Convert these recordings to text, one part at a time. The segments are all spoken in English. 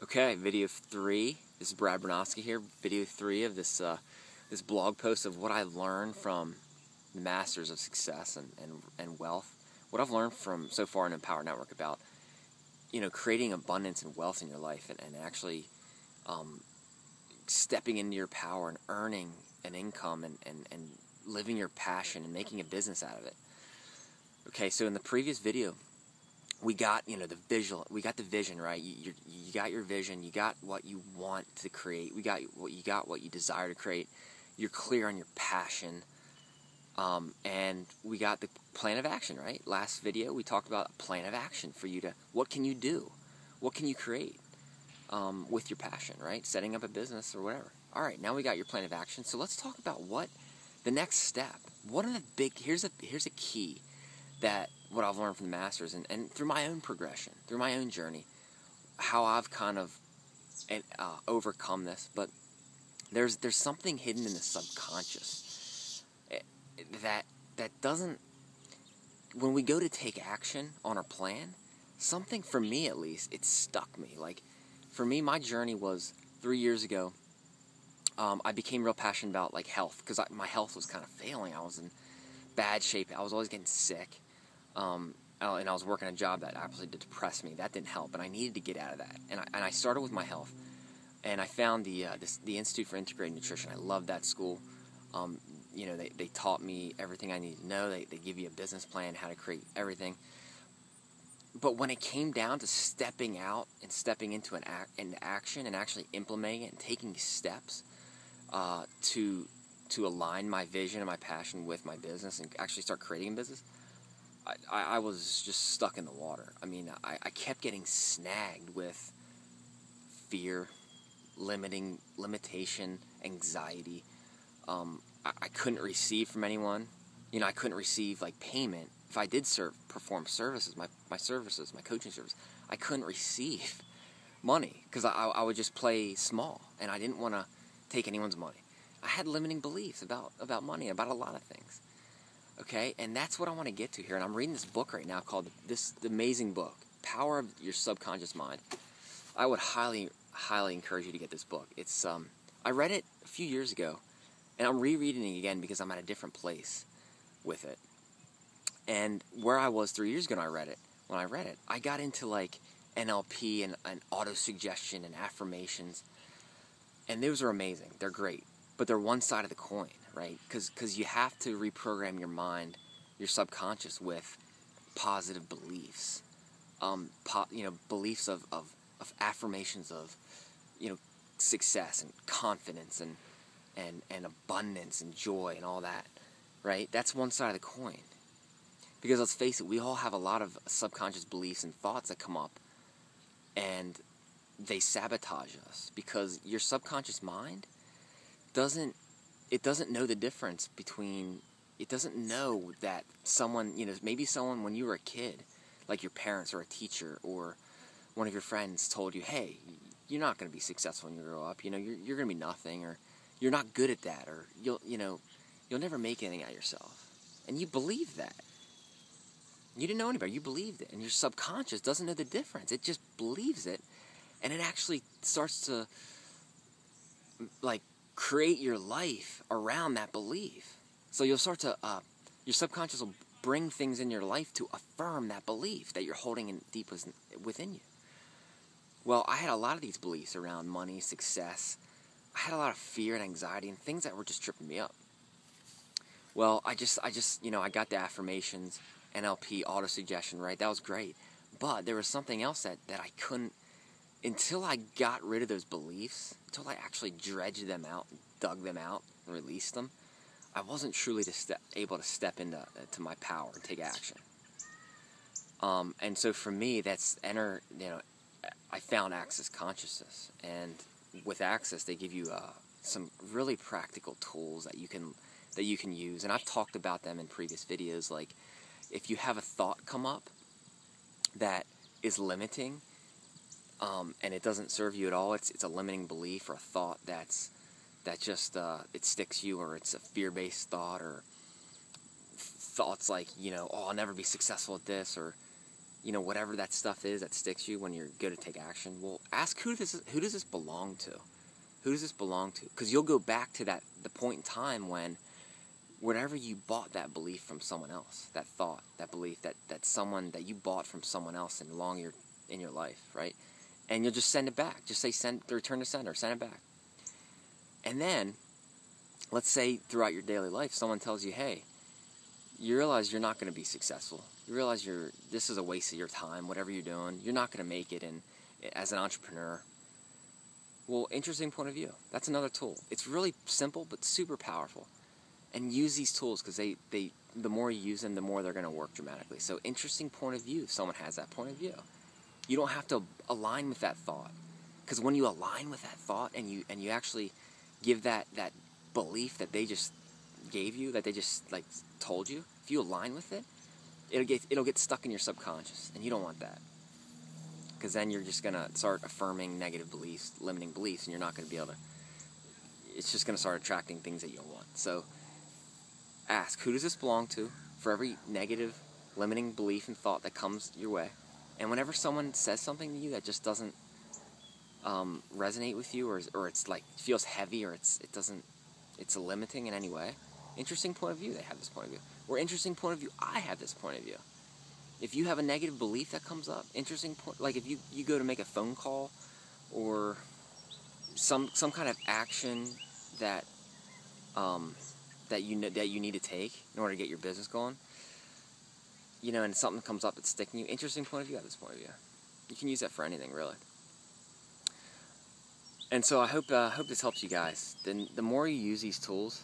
Okay, video 3. This is Brad Bernowski here. Video 3 of this this blog post of what I've learned from the Masters of Success and Wealth. What I've learned from so far in Empower Network about, creating abundance and wealth in your life and actually stepping into your power and earning an income and living your passion and making a business out of it. Okay, so in the previous video, we got the vision, right? You got your vision, you got what you want to create, you got what you desire to create. You're clear on your passion, and we got the plan of action, right? Last video we talked about a plan of action for you to, what can you do, what can you create with your passion, right? Setting up a business or whatever. All right, now we got your plan of action. So let's talk about what the next step. What are the big? Here's a key that what I've learned from the Masters and through my own progression, through my own journey, how I've kind of overcome this. But there's something hidden in the subconscious that doesn't, when we go to take action on our plan, something, for me at least, it stuck me. Like, for me, my journey was 3 years ago. I became real passionate about health, because my health was kind of failing. I was in bad shape. I was always getting sick. And I was working a job that absolutely depressed me. That didn't help, and I needed to get out of that. And I started with my health, and I found the Institute for Integrated Nutrition. I loved that school. They taught me everything I needed to know. They give you a business plan, how to create everything. But when it came down to stepping out and stepping into action and actually implementing it and taking steps to align my vision and my passion with my business and actually start creating a business, I was just stuck in the water. I mean, I kept getting snagged with fear, limitation, anxiety. I couldn't receive from anyone. I couldn't receive payment. If I did perform services, my services, my coaching service, I couldn't receive money because I would just play small, and I didn't want to take anyone's money. I had limiting beliefs about money, about a lot of things. Okay, and that's what I want to get to here. And I'm reading this book right now called the amazing book, Power of Your Subconscious Mind. I would highly encourage you to get this book. It's I read it a few years ago, and I'm rereading it again because I'm at a different place with it. And where I was 3 years ago when I read it, I got into NLP and auto-suggestion and affirmations. And those are amazing. They're great. But they're one side of the coin, right? Because you have to reprogram your mind, your subconscious, with positive beliefs. Beliefs of affirmations of, success and confidence and abundance and joy and all that, right? That's one side of the coin. Because let's face it, we all have a lot of subconscious beliefs and thoughts that come up, and they sabotage us because your subconscious mind doesn't know the difference between, it doesn't know that someone, maybe someone when you were a kid, like your parents or a teacher or one of your friends told you, hey, you're not going to be successful when you grow up, you're going to be nothing, or you're not good at that, or you'll never make anything out of yourself. And you believe that. You didn't know any better. You believed it. And your subconscious doesn't know the difference. It just believes it. And it actually starts to, create your life around that belief. So you'll start to, your subconscious will bring things in your life to affirm that belief that you're holding in deep within you. Well, I had a lot of these beliefs around money, success. I had a lot of fear and anxiety and things that were just tripping me up. Well, I got the affirmations, NLP, auto-suggestion, right? That was great. But there was something else that I couldn't, until I got rid of those beliefs, until I actually dredged them out, dug them out, and released them, I wasn't truly able to step into my power and take action. And so for me, I found Access Consciousness. And with Access, they give you some really practical tools that you can use. And I've talked about them in previous videos, like, if you have a thought come up that is limiting, and it doesn't serve you at all, it's a limiting belief or a thought that just it sticks you, or it's a fear-based thought, or thoughts like, I'll never be successful at this, or whatever that stuff is that sticks you when you're good to take action. Well, ask who does this belong to? Who does this belong to? Because you'll go back to the point in time when whatever you bought that belief from someone else, that thought, that belief, that someone that you bought from someone else in your life, right? And you'll just send it back. Just say return to sender, send it back. And then, let's say throughout your daily life, someone tells you, hey, you realize you're not going to be successful. You realize this is a waste of your time, whatever you're doing. You're not going to make it as an entrepreneur. Well, interesting point of view. That's another tool. It's really simple but super powerful. And use these tools because the more you use them, the more they're going to work dramatically. So interesting point of view if someone has that point of view. You don't have to align with that thought. Because when you align with that thought and you actually give that belief that they just gave you, that they just told you, if you align with it, it'll get stuck in your subconscious, and you don't want that. Because then you're just going to start affirming negative beliefs, limiting beliefs, and you're not going to be able to, it's just going to start attracting things that you don't want. So ask, who does this belong to for every negative, limiting belief and thought that comes your way? And whenever someone says something to you that just doesn't resonate with you, or it's feels heavy, or it's limiting in any way, interesting point of view, they have this point of view. Or interesting point of view, I have this point of view. If you have a negative belief that comes up, interesting point, like if you go to make a phone call or some kind of action that you need to take in order to get your business going, and something comes up that's sticking you, interesting point of view, I have this point of view. You can use that for anything, really. And so I hope this helps you guys. Then the more you use these tools,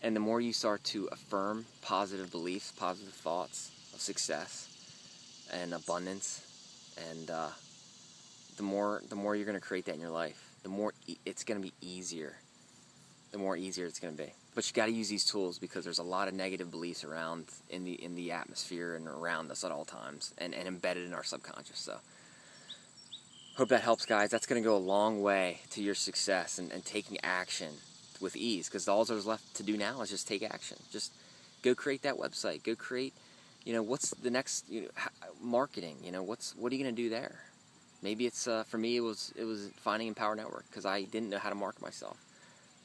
and the more you start to affirm positive beliefs, positive thoughts of success and abundance, and the more you're going to create that in your life, the more it's going to be easier. The more easier it's going to be. But you got to use these tools because there's a lot of negative beliefs around in the atmosphere and around us at all times, and embedded in our subconscious. So hope that helps, guys. That's going to go a long way to your success and taking action with ease, because all there's left to do now is just take action. Just go create that website. Go create, what's the next, marketing. What are you going to do there? Maybe it's for me it was finding Empower Network, because I didn't know how to market myself,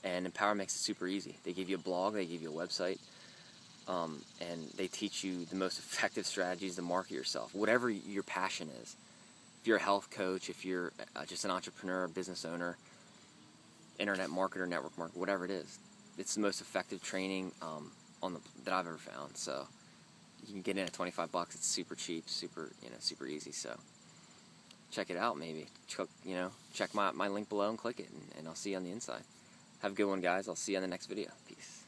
and Empower makes it super easy. They give you a blog, they give you a website, and they teach you the most effective strategies to market yourself, whatever your passion is. If you're a health coach, if you're just an entrepreneur, business owner, internet marketer, network marketer, whatever it is, it's the most effective training that I've ever found. So you can get in at $25. It's super cheap, super easy. So check it out. Maybe check my link below and click it, and I'll see you on the inside. Have a good one, guys. I'll see you on the next video. Peace.